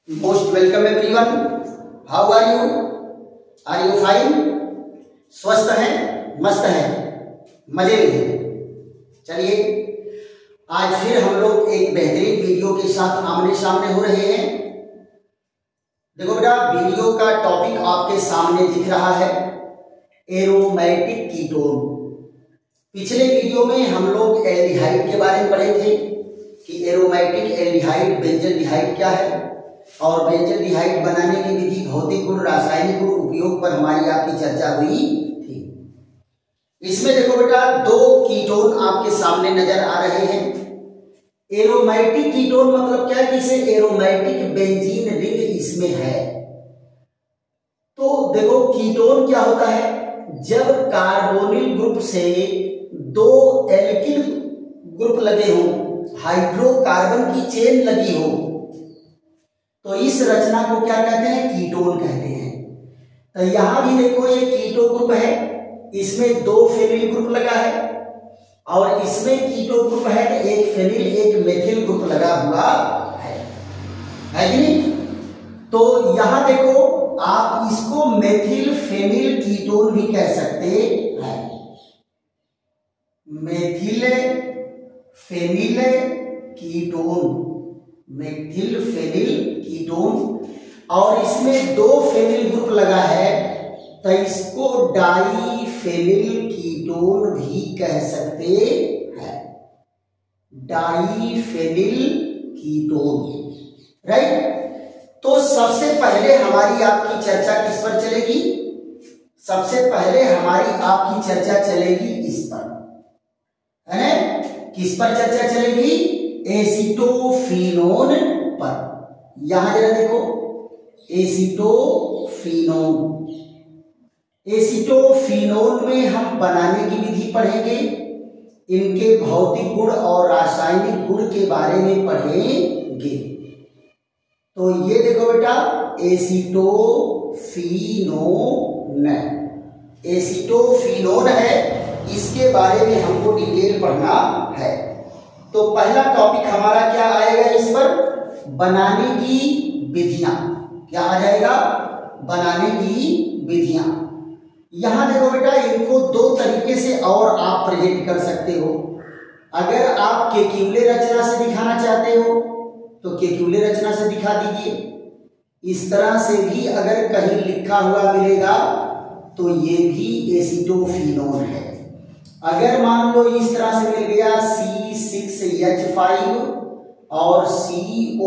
Most welcome everyone. How are you? Are you fine? स्वस्थ हैं, मस्त हैं, मजे में हैं। चलिए आज फिर हम लोग एक बेहतरीन वीडियो के साथ आमने सामने हो रहे हैं। देखो बेटा, वीडियो का टॉपिक आपके सामने दिख रहा है, एरोमेटिक कीटोन। पिछले वीडियो में हम लोग एल्डिहाइड के बारे में पढ़े थे कि एरोमेटिक एल्डिहाइड बेंजल्डिहाइड क्या है और बेंजल्डिहाइड बनाने की विधि, भौतिक गुण, रासायनिक गुण, उपयोग पर हमारी आपकी चर्चा हुई थी। इसमें देखो बेटा, दो कीटोन आपके सामने नजर आ रहे हैं। एरोमेटिक कीटोन मतलब क्या है? इसे एरोमेटिक बेंजीन रिंग इसमें है। तो देखो कीटोन क्या होता है? जब कार्बोनिल ग्रुप से दो एल्किल ग्रुप लगे हों, हाइड्रोकार्बन की चेन लगी हो, तो इस रचना को क्या कहते हैं? कीटोन कहते हैं। तो यहां भी देखो, ये कीटो ग्रुप है, इसमें दो फेनिल ग्रुप लगा है और इसमें कीटो ग्रुप है तो एक फेनिल एक मेथिल ग्रुप लगा हुआ है कि नहीं? तो यहां देखो, आप इसको मेथिल फेनिल कीटोन भी कह सकते हैं। Methyl phenyl ketone, methyl phenyl ketone, और इसमें दो फेनिल ग्रुप लगा है तो इसको डाई फेनिल कीटोन भी कह सकते हैं। Diphenyl ketone, right? तो सबसे पहले हमारी आपकी चर्चा किस पर चलेगी? सबसे पहले हमारी आपकी चर्चा चलेगी इस पर, है ना? किस पर चर्चा चलेगी? एसीटोफिनोन पर। यहां जरा देखो, एसीटोफिनोन। एसीटोफिनोन में हम बनाने की विधि पढ़ेंगे, इनके भौतिक गुण और रासायनिक गुण के बारे में पढ़ेंगे। तो ये देखो बेटा, एसीटोफिनोन, एसीटोफिनोन है, इसके बारे में हमको डिटेल पढ़ना है। तो पहला टॉपिक हमारा क्या आएगा इस पर? बनाने की विधियां। क्या आ जाएगा? बनाने की विधियां। यहां देखो बेटा, इनको दो तरीके से और आप प्रेजेंट कर सकते हो। अगर आप केक्यूले रचना से दिखाना चाहते हो तो केक्यूले रचना से दिखा दीजिए। इस तरह से भी अगर कहीं लिखा हुआ मिलेगा तो ये भी एसीटोफिनोन है। अगर मान लो इस तरह से मिल गया C6H5 और COCH3,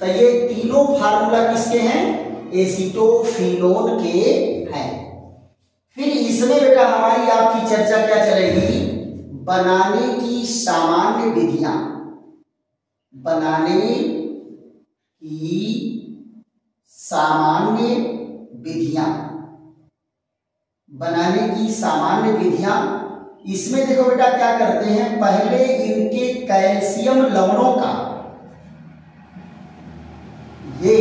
तो ये तीनों फार्मूला किसके हैं? एसीटोफिनोन के हैं। फिर इसमें बेटा हमारी आपकी चर्चा क्या चलेगी? बनाने की सामान्य विधियां। बनाने की सामान्य विधियां, बनाने की सामान्य विधियां। इसमें देखो बेटा क्या करते हैं, पहले इनके कैल्शियम लवणों का, ये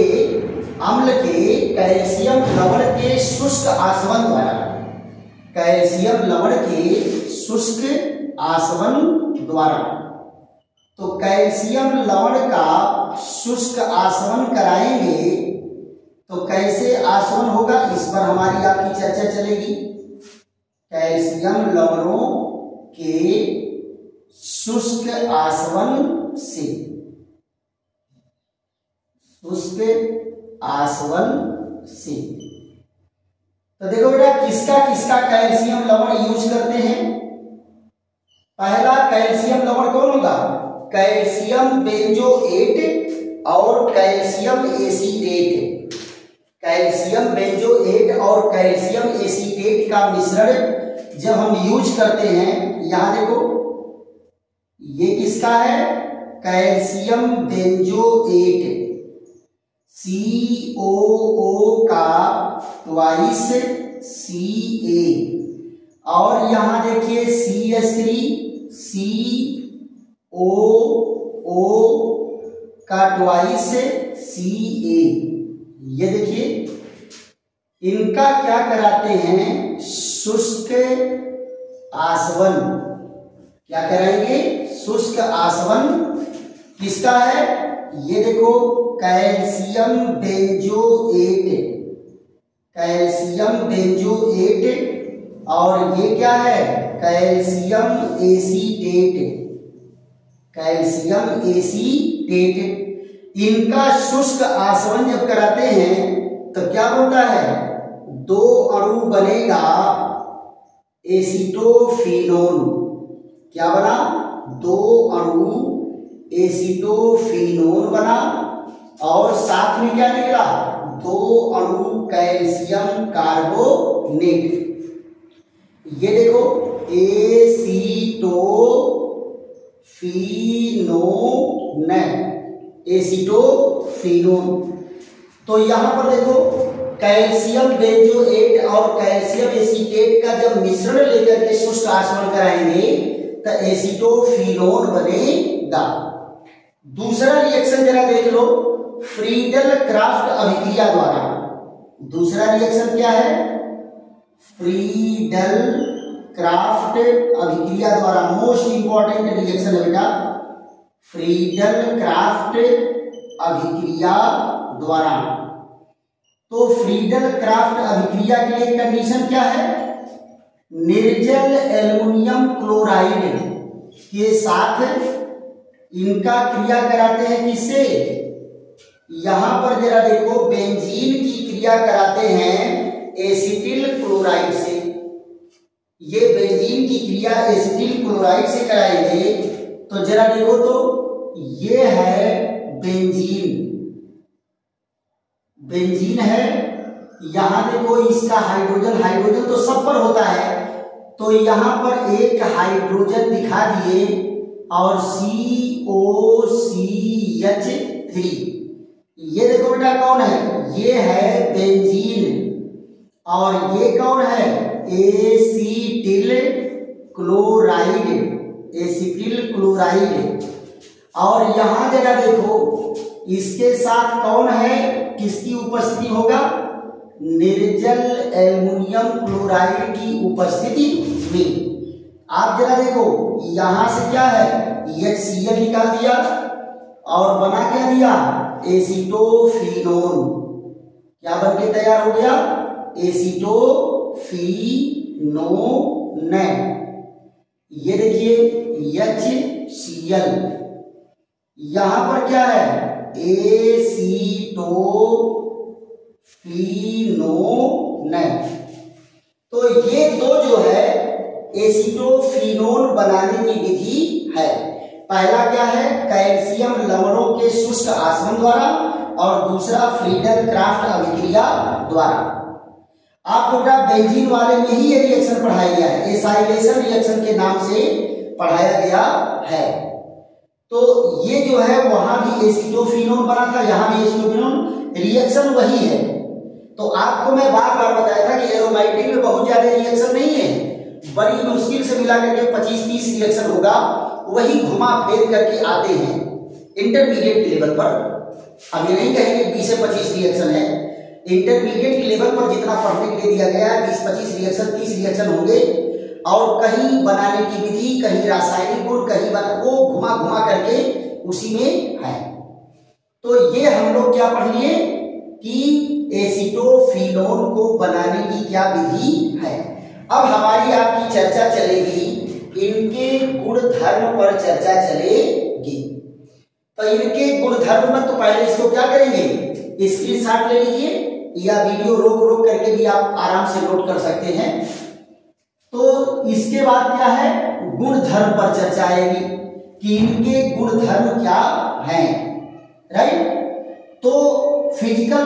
अम्ल के कैल्शियम लवण के शुष्क आसवन द्वारा, कैल्शियम लवण के शुष्क आसवन द्वारा, तो कैल्शियम लवण का शुष्क आसवन कराएंगे तो कैसे आसवन होगा, इस पर हमारी आपकी चर्चा चलेगी। कैल्शियम लवणों के शुष्क आसवन से, शुष्क आसवन से। तो देखो बेटा, किसका किसका कैल्शियम लवण यूज करते हैं? पहला कैल्शियम लवण कौन होगा? कैल्शियम बेंजोएट और कैल्शियम एसीटेट। कैल्शियम बेंजोएट और कैल्शियम एसीटेट का मिश्रण जब हम यूज करते हैं, यहां देखो ये किसका है? कैल्शियम बेंजोएट, COO का ट्वाइस CA, और यहां देखिए CH3 COO का ट्वाइस CA। ये देखिए, इनका क्या कराते हैं? शुष्क आसवन। क्या कराएंगे? शुष्क आसवन किसका है? ये देखो कैल्शियम बेंजोएट, कैल्शियम बेंजोएट। और ये क्या है? Calcium acetate, calcium acetate. इनका शुष्क आसवन जब कराते हैं तो क्या होता है? 2 अणु बनेगा एसीटोफिनोन। क्या बना? 2 अणु एसीटोफिनोन बना। और साथ में क्या निकला? 2 अणु कैल्शियम कार्बोनेट। ये देखो एसीटोफिनोन, एसीटोफिनोन। तो यहां पर देखो कैल्शियम बेंजोएट और कैल्शियम एसीटेट का जब मिश्रण लेकर के शुष्क आसवन कराएंगे तो एसीटोफिनोन बनेगा। दूसरा रिएक्शन जरा देख लो, फ्रीडल क्राफ्ट अभिक्रिया द्वारा। दूसरा रिएक्शन क्या है? फ्रीडल क्राफ्ट अभिक्रिया द्वारा। मोस्ट इंपॉर्टेंट रिएक्शन है बेटा, फ्रीडल क्राफ्ट अभिक्रिया द्वारा। तो फ्रीडल क्राफ्ट अभिक्रिया के लिए कंडीशन क्या है? निर्जल एल्युमिनियम क्लोराइड के साथ इनका क्रिया कराते हैं। किससे? यहां पर जरा देखो बेंजीन की क्रिया कराते हैं एसिटिल क्लोराइड से। ये बेंजीन की क्रिया एसिटिल क्लोराइड से कराएंगे तो जरा देखो तो ये है बेंजीन, बेंजीन है। यहां देखो इसका हाइड्रोजन, हाइड्रोजन तो सब पर होता है, तो यहां पर एक हाइड्रोजन दिखा दिए और COCH3। ये देखो बेटा कौन है? ये है बेंजीन। और ये कौन है? Acetyl chloride, acetyl chloride. और यहां जरा देखो इसके साथ कौन है? किसकी उपस्थिति होगा? निर्जल एल्युमिनियम क्लोराइड की उपस्थिति में। आप जरा देखो यहां से क्या है? HCl निकाल दिया और बना क्या दिया? एसीटोफिनोन। क्या बनके तैयार हो गया? एसीटोफिनोन। ये देखिए HCl, यहां पर क्या है? एसीटोफिनोन। तो ये दो जो है एसीटोफिनोन बनाने की विधि है। पहला क्या है? कैल्शियम लवणों के शुष्क आसवन द्वारा, और दूसरा फ्रीडल क्राफ्ट अभिक्रिया द्वारा। आपको बेटा बेंजीन वाले में ही ये रिएक्शन पढ़ाया गया है, एसाइलेशन रिएक्शन के नाम से पढ़ाया गया है। तो ये जो है वहां भी एसीटोफिनोन बना था, यहां भी एसीटोफिनोन, रिएक्शन वही है। तो आपको मैं बार बार बताया था कि एरोमेटिक में बहुत ज्यादा रिएक्शन नहीं है, बड़ी मुश्किल से मिलाकर के 25-30 रिएक्शन होगा, वही घुमा फेर करके आते हैं इंटरमीडिएट के लेवल पर। अब ये नहीं कहेंगे 20 से 25 रिएक्शन है, इंटरमीडिएट के लेवल पर जितना पढ़ने के लिए दिया गया है 20-25 रिएक्शन, 30 रिएक्शन होंगे। और कहीं बनाने की विधि, कहीं रासायनिक गुण, कहीं वो घुमा घुमा करके उसी में है। तो ये हम लोग क्या पढ़ लिए कि एसीटोफिनोन को बनाने की क्या विधि है। अब हमारी आपकी चर्चा चलेगी, इनके गुणधर्म पर चर्चा चलेगी। तो इनके गुणधर्म में तो पहले इसको क्या करेंगे? स्क्रीनशॉट ले लीजिए या वीडियो रोक रोक करके भी आप आराम से नोट कर सकते हैं। तो इसके बाद क्या है? गुणधर्म पर चर्चा आएगी कि इनके गुणधर्म क्या हैं, राइट। तो फिजिकल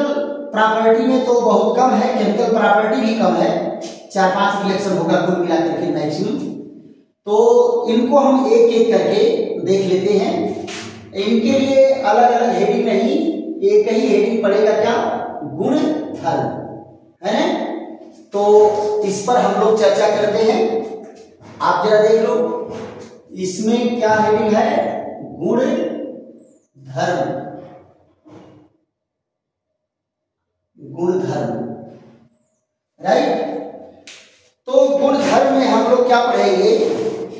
प्रॉपर्टी में तो बहुत कम है, केमिकल प्रॉपर्टी भी कम है, 4-5 रिएक्शन होगा कुल मिलाकर के मैक्सिमम। तो इनको हम एक एक करके देख लेते हैं। इनके लिए अलग अलग हेडिंग नहीं, एक ही हेडिंग पड़ेगा, क्या? गुणधर्म, है ना। तो इस पर हम लोग चर्चा करते हैं। आप जरा देख लो इसमें क्या हेडिंग है? गुणधर्म, गुणधर्म, राइट। तो गुणधर्म में हम लोग क्या पढ़ेंगे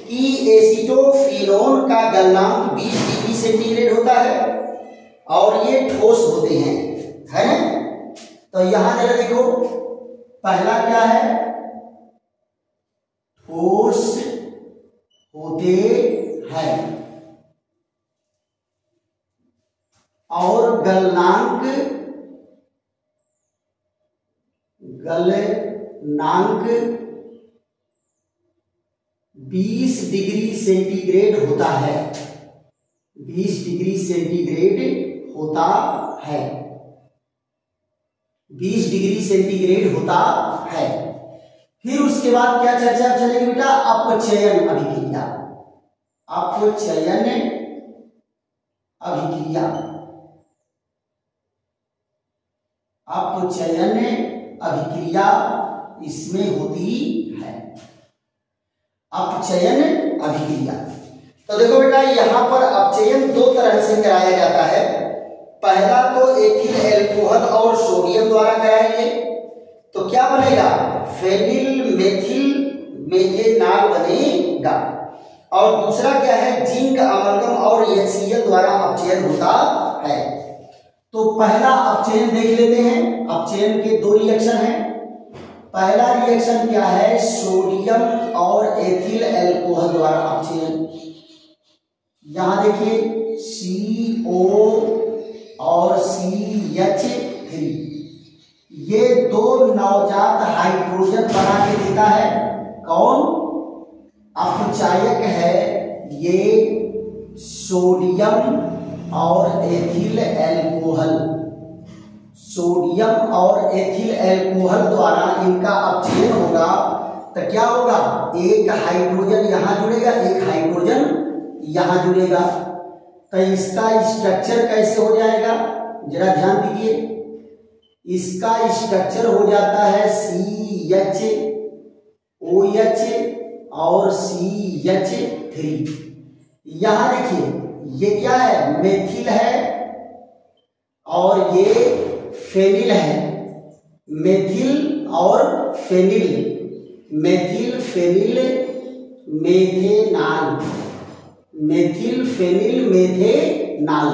कि एसीटोफिनोन का गलनांक 20 डिग्री सेंटीग्रेड होता है और ये ठोस होते हैं, है ना। तो यहां जरा देखो, पहला क्या है, ठोस होते हैं और गलनांक 20 डिग्री सेंटीग्रेड होता है, 20 डिग्री सेंटीग्रेड होता है, 20 डिग्री सेंटीग्रेड होता है। फिर उसके बाद क्या चर्चा चलेगी बेटा, अपचयन अभिक्रिया, अपचयन अभिक्रिया, अपचयन अभिक्रिया इसमें होती है, अपचयन अभिक्रिया। तो देखो बेटा, यहां पर अपचयन दो तरह से कराया जाता है। पहला तो एथिल एल्कोहल और सोडियम द्वारा कराएंगे, तो क्या बनेगा, फेनिल मेथिल मेथेनॉल बनेगा। और दूसरा क्या है, जिंक अमलगम और HCl द्वारा अपचयन होता है। तो पहला अपचयन देख लेते हैं। अपचयन के दो रिएक्शन हैं। पहला रिएक्शन क्या है, सोडियम और एथिल एल्कोहल द्वारा अपचयन। यहां देखिए CO और CH3, ये दो नवजात हाइड्रोजन बना के देता है। कौन अपचायक है, ये सोडियम और एथिल एल्कोहल, सोडियम और एथिल एल्कोहल द्वारा इनका अपचयन होगा। तो क्या होगा, एक हाइड्रोजन यहां जुड़ेगा, एक हाइड्रोजन यहां जुड़ेगा। तो इसका स्ट्रक्चर कैसे हो जाएगा, जरा ध्यान दीजिए। इसका स्ट्रक्चर हो जाता है CHOH और CH3। यहां देखिए, ये क्या है, मेथिल है और ये फेनिल है, मेथिल और phenyl, methyl phenyl methanol, methyl phenyl methanol.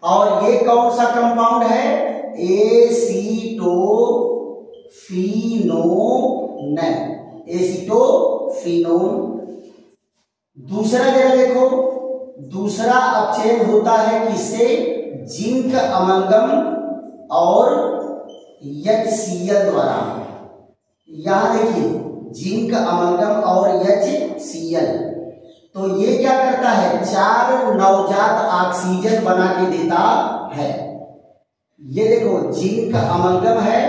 और ये कौन सा कंपाउंड है, एसीटोफिनोन, एसीटोफिनोन। दूसरा जरा देखो, दूसरा अपचयन होता है किससे, जिंक अमलगम और HCl द्वारा। यहां देखिए, जिंक अमलगम और HCl। तो ये क्या करता है, 4 नवजात ऑक्सीजन बना के देता है। ये देखो, जिंक अमलगम है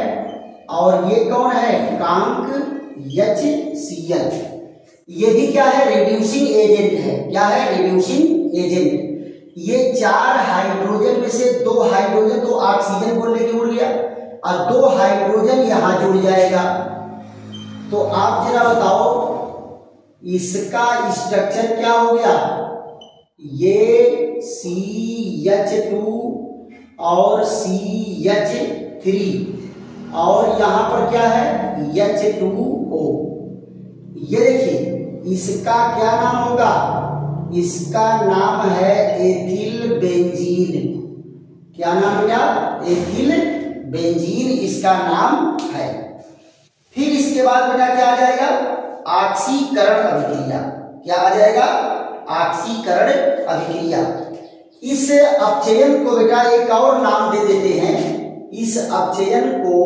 और ये कौन है, कांक HCl। ये भी क्या है, रिड्यूसिंग एजेंट है। क्या है, रिड्यूसिंग एजेंट। ये 4 हाइड्रोजन में से 2 हाइड्रोजन तो ऑक्सीजन को लेके उड़ गया और 2 हाइड्रोजन यहां जुड़ जाएगा। तो आप जरा बताओ, इसका स्ट्रक्चर क्या हो गया, ये CH2 और CH3 और यहां पर क्या है, H2O। ये देखिए, इसका क्या नाम होगा, इसका नाम है एथिल बेंजीन। क्या नाम बेटा, एथिल बेंजीन इसका नाम है। फिर इसके बाद बेटा क्या आ जाएगा, ऑक्सीकरण अभिक्रिया। क्या आ जाएगा, ऑक्सीकरण अभिक्रिया। इस अपचयन को बेटा एक और नाम दे देते हैं, इस अपचयन को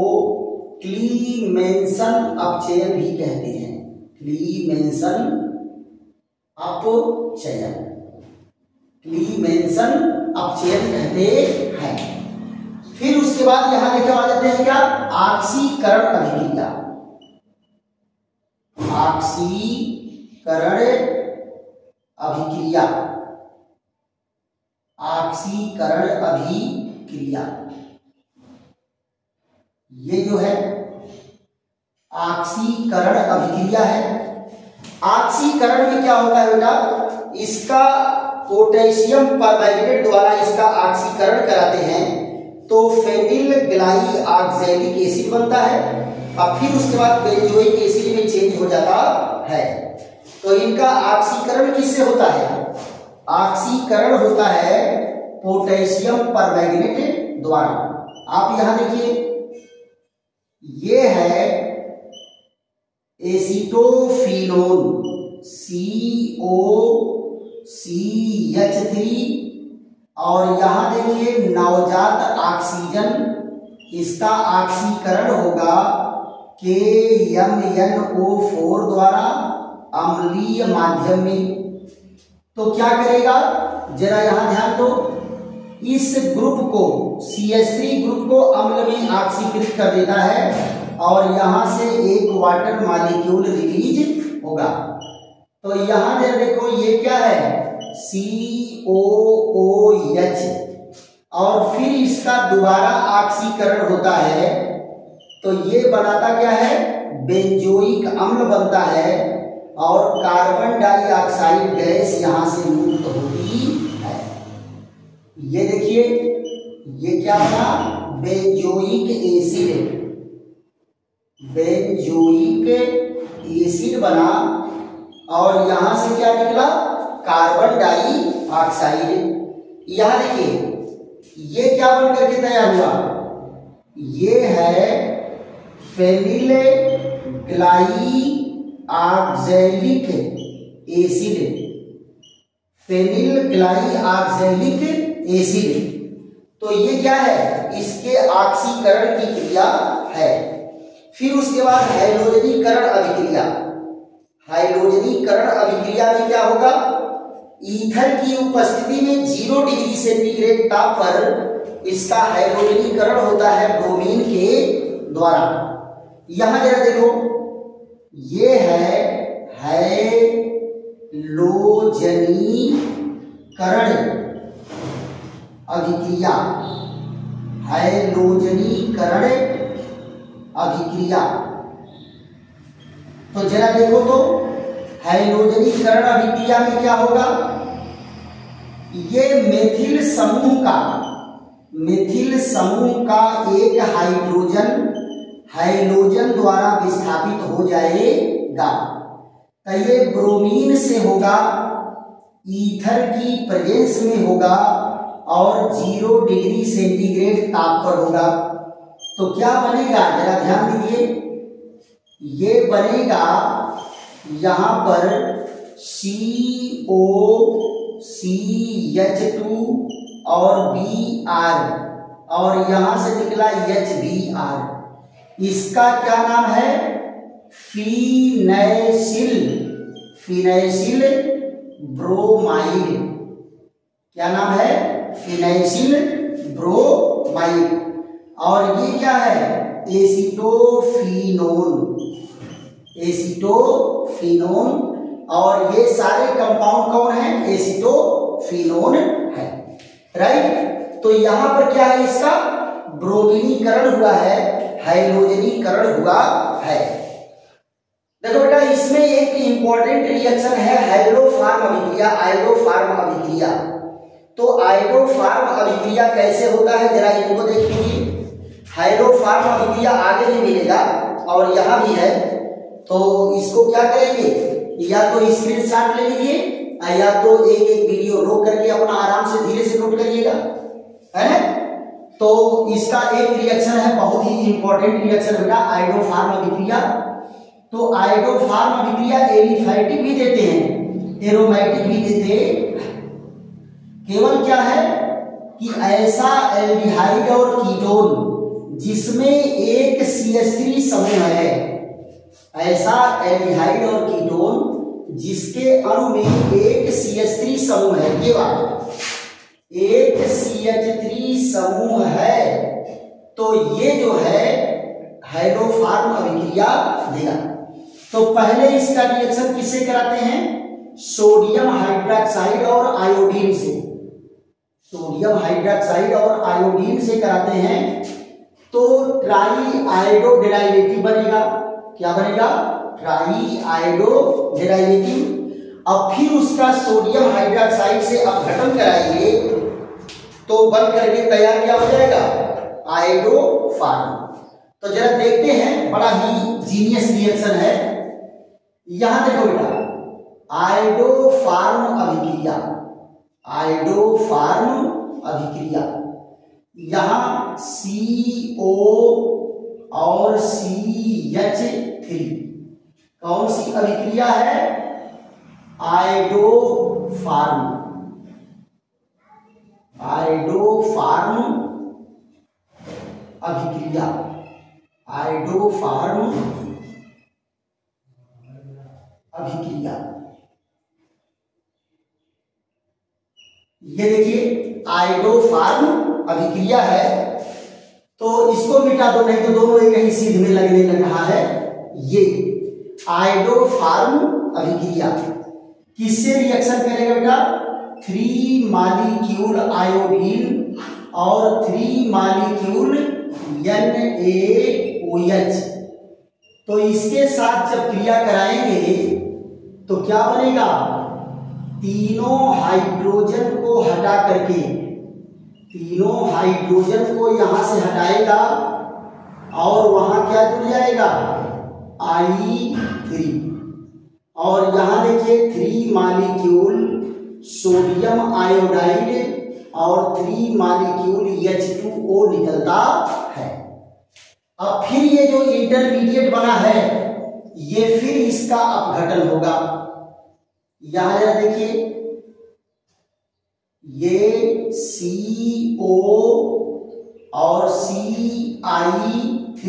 क्लीमेंसन अपचयन भी कहते हैं। क्लीमेंसन अपचयन, क्लीमेंसन अपचयन कहते हैं। फिर उसके बाद यहां लिखे आ जाते हैं क्या, ऑक्सीकरण अभिक्रिया। ऑक्सीकरण अभिक्रिया, ऑक्सीकरण अभिक्रिया। ये जो है ऑक्सीकरण अभिक्रिया है। ऑक्सीकरण में क्या होता है बेटा, इसका पोटेशियम परमैंगनेट द्वारा इसका ऑक्सीकरण कराते हैं तो फेनिल ग्लाइ ऑक्सैलिक एसिड बनता है और फिर उसके बाद बेंजोइक एसिड में चेंज हो जाता है। तो इनका ऑक्सीकरण किससे होता है, ऑक्सीकरण होता है पोटेशियम परमैंगनेट द्वारा। आप यहां देखिए, ये है एसीटोफिनोन COCH3, और यहां देखिए नवजात ऑक्सीजन, इसका ऑक्सीकरण होगा KMnO4 द्वारा अम्लीय माध्यम में। तो क्या करेगा, जरा यहां ध्यान दो, इस ग्रुप को CH3 ग्रुप को अम्ल में ऑक्सीकृत कर देता है और यहां से एक वाटर मॉलिक्यूल रिलीज होगा। तो यहां जरा देखो, ये क्या है COOH, और फिर इसका दोबारा ऑक्सीकरण होता है तो ये बनाता क्या है, बेंजोइक अम्ल बनता है और कार्बन डाइऑक्साइड गैस यहां से मुक्त होती है। ये देखिए, ये क्या बना, बेंजोइक एसिड, बेंजोइक एसिड बना और यहां से क्या निकला, कार्बन डाइऑक्साइड। यहां देखिए, ये क्या बन करके तैयार हुआ, ये है फेनिल ग्लाइऑक्सैलिक एसिड, फेनिल ग्लाइऑक्सैलिक एसिड। तो ये क्या है, इसके ऑक्सीकरण की क्रिया है। फिर उसके बाद हैलोजनीकरण अभिक्रिया, हैलोजनीकरण अभिक्रिया में क्या होगा, ईथर की उपस्थिति में 0 डिग्री सेंटीग्रेड ताप पर इसका हैलोजनीकरण होता है ब्रोमीन के द्वारा। यहां जरा देखो, ये है हैलोजनीकरण अभिक्रिया, हैलोजनीकरण अभिक्रिया। तो जरा देखो, तो हैलोजनीकरण अभिक्रिया में क्या होगा, ये मेथिल समूह का एक हाइड्रोजन हैलोजन द्वारा विस्थापित हो जाएगा। तो ये ब्रोमीन से होगा, ईथर की प्रेजेंस में होगा और 0 डिग्री सेंटीग्रेड ताप पर होगा। तो क्या बनेगा, जरा ध्यान दीजिए, ये बनेगा यहां पर COCH2 और Br, और यहां से निकला HBr। इसका क्या नाम है, फिनाइसिल ब्रोमाइड। क्या नाम है, फिनाइसिल ब्रोमाइड। और ये क्या है, एसीटोफिनोन, और ये सारे कंपाउंड कौन है, एसीटोफिनोन है, राइट। तो यहां पर क्या है, इसका ब्रोमीनीकरण हुआ है, हैलोजनीकरण हुआ है। देखो बेटा, इसमें एक इंपॉर्टेंट रिएक्शन है हाइड्रोफार्म अभिक्रिया, आयोडोफार्म अभिक्रिया। तो आयोडोफार्म अभिक्रिया कैसे होता है, जरा इनको देख लीजिए। हाइड्रोफार्म अभिक्रिया आगे भी मिलेगा और यहां भी है। तो इसको क्या करेंगे, या तो स्क्रीनशॉट ले लीजिए, या तो एक एक वीडियो रोक करके अपना आराम से धीरे से नोट करिएगा, है ना। तो इसका एक रिएक्शन है, बहुत ही इंपॉर्टेंट रिएक्शन बेटा, आयोडोफार्म अभिक्रिया। तो आयोडोफार्म अभिक्रिया एलिफैटिक भी देते हैं, एरोमेटिक भी देते हैं। केवल क्या है कि ऐसा एल्डिहाइड और कीटोन जिसमें एक CH3 समूह है, ऐसा एल्डिहाइड और कीटोन जिसके अणु में एक CH3 समूह है, ये बात, एक CH3 समूह है, तो ये जो है हाइड्रोफार्म अभिक्रिया देगा। तो पहले इसका रिएक्शन किससे कराते हैं, सोडियम हाइड्रोक्साइड और आयोडीन से, सोडियम हाइड्रोक्साइड और आयोडीन से कराते हैं। तो ट्राई आयोडो डेराइवेटिव बनेगा, क्या बनेगा, ट्राई आयोडो डेराइवेटिव। अब फिर उसका सोडियम हाइड्रोक्साइड से अपघटन कराएंगे तो बन करके तैयार क्या हो जाएगा, आयोडोफार्म। तो जरा देखते हैं, बड़ा ही जीनियस रिएक्शन है। यहां देखो बेटा, आयोडोफार्म अभिक्रिया, आयोडोफॉर्म अभिक्रिया। यहां CO और CH3 कौन सी अभिक्रिया है? आयोडोफॉर्म अभिक्रिया। आयोडोफॉर्म अभिक्रिया। ये देखिए आयोडोफॉर्म अभिक्रिया है, तो इसको मिटा दो, नहीं तो दोनों एक ही सीध में लगने लग रहा है। ये आयोडोफॉर्म अभिक्रिया किससे रिएक्शन करेगा बेटा? 3 मॉलिक्यूल आयोडीन और 3 मॉलिक्यूल NaOH। तो इसके साथ जब क्रिया कराएंगे तो क्या बनेगा? तीनों हाइड्रोजन को हटा करके, तीनों हाइड्रोजन को यहां से हटाएगा और वहां क्या जुड़ जाएगा? I3। और यहां देखिए 3 मॉलिक्यूल सोडियम आयोडाइड और 3 मॉलिक्यूल H2O निकलता है। अब फिर ये जो इंटरमीडिएट बना है ये फिर इसका अपघटन होगा। यहां जरा देखिए, ये CO और CI3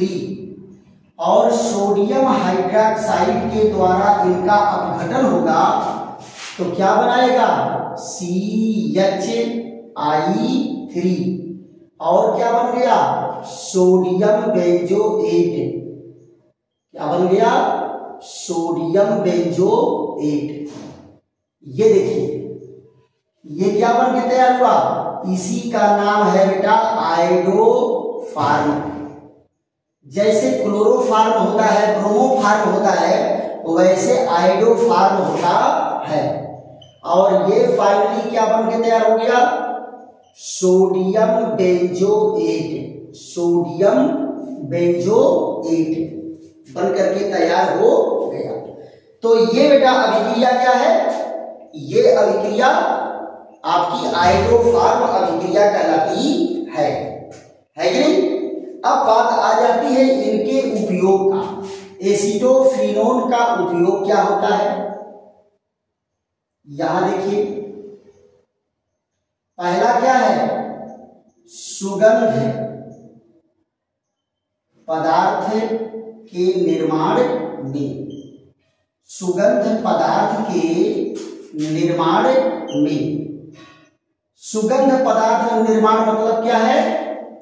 और सोडियम हाइड्रोक्साइड के द्वारा इनका अपघटन होगा तो क्या बनाएगा? CH3 और क्या बन गया? Sodium benzoate. क्या बन गया? Sodium benzoate. ये देखिए ये क्या बन के तैयार हुआ? इसी का नाम है बेटा आयोडोफॉर्म। जैसे क्लोरोफॉर्म होता है, ब्रोमोफॉर्म होता है, वैसे आयोडोफॉर्म होता है। और ये फाइनली क्या बन के तैयार हो गया? Sodium benzoate. सोडियम बेंजोएट बन करके तैयार हो गया। तो ये बेटा अभिक्रिया क्या है? ये अभिक्रिया आपकी आयोडोफॉर्म अभिक्रिया कहलाती है कि नहीं? अब बात आ जाती है इनके उपयोग का। एसिटोफिनोन का उपयोग क्या होता है? यहां देखिए, पहला क्या है? सुगंध पदार्थ के निर्माण में। सुगंध पदार्थ के निर्माण में। सुगंध पदार्थ निर्माण मतलब क्या है?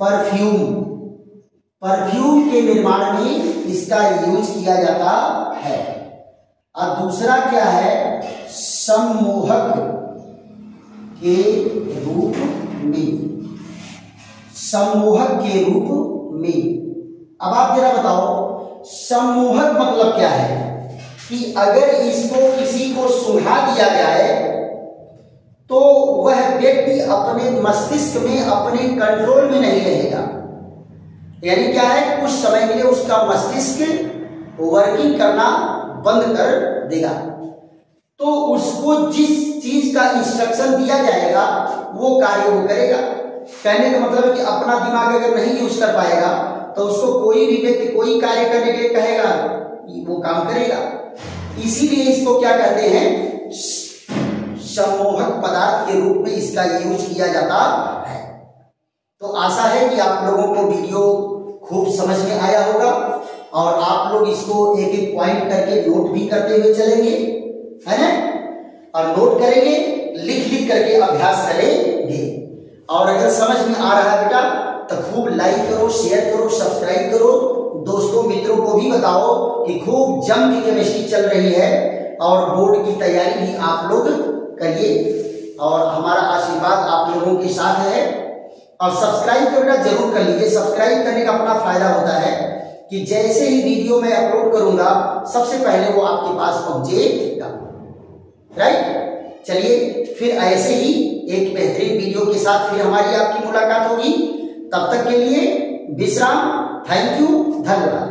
परफ्यूम। परफ्यूम के निर्माण में इसका यूज किया जाता है। और दूसरा क्या है? सम्मोहक के रूप में। सम्मोहक के रूप में। अब आप जरा बताओ सम्मोहक मतलब क्या है? कि अगर इसको किसी को सुंघा दिया जाए तो वह व्यक्ति अपने मस्तिष्क में अपने कंट्रोल में नहीं रहेगा। यानी क्या है? कुछ समय के लिए उसका मस्तिष्क वर्किंग करना बंद कर देगा। तो उसको जिस चीज का इंस्ट्रक्शन दिया जाएगा वो कार्य वो करेगा। कहने का मतलब है कि अपना दिमाग अगर नहीं यूज कर पाएगा तो उसको कोई भी व्यक्ति कोई कार्य करने के लिए कहेगा वो काम करेगा। इसीलिए इसको क्या कहते हैं? सम्मोहक पदार्थ के रूप में इसका यूज किया जाता है। तो आशा है कि आप लोगों को वीडियो खूब समझ में आया होगा और आप लोग इसको एक एक पॉइंट करके नोट भी करते हुए चलेंगे, है ना? और नोट करेंगे, लिख लिख करके अभ्यास करेंगे। और अगर समझ में आ रहा है बेटा तो खूब लाइक करो, शेयर करो, सब्सक्राइब करो, दोस्तों मित्रों को भी बताओ कि खूब जम की केमिस्ट्री चल रही है और बोर्ड की तैयारी भी आप लोग करिए। और हमारा आशीर्वाद आप लोगों के साथ है। और सब्सक्राइब तो बेटा जरूर कर लीजिए। सब्सक्राइब करने का अपना फायदा होता है कि जैसे ही वीडियो मैं अपलोड करूंगा सबसे पहले वो आपके पास पहुंचेगा। राइट? चलिए फिर ऐसे ही एक बेहतरीन वीडियो के साथ फिर हमारी आपकी मुलाकात होगी। तब तक के लिए विश्राम। थैंक यू, धन्यवाद।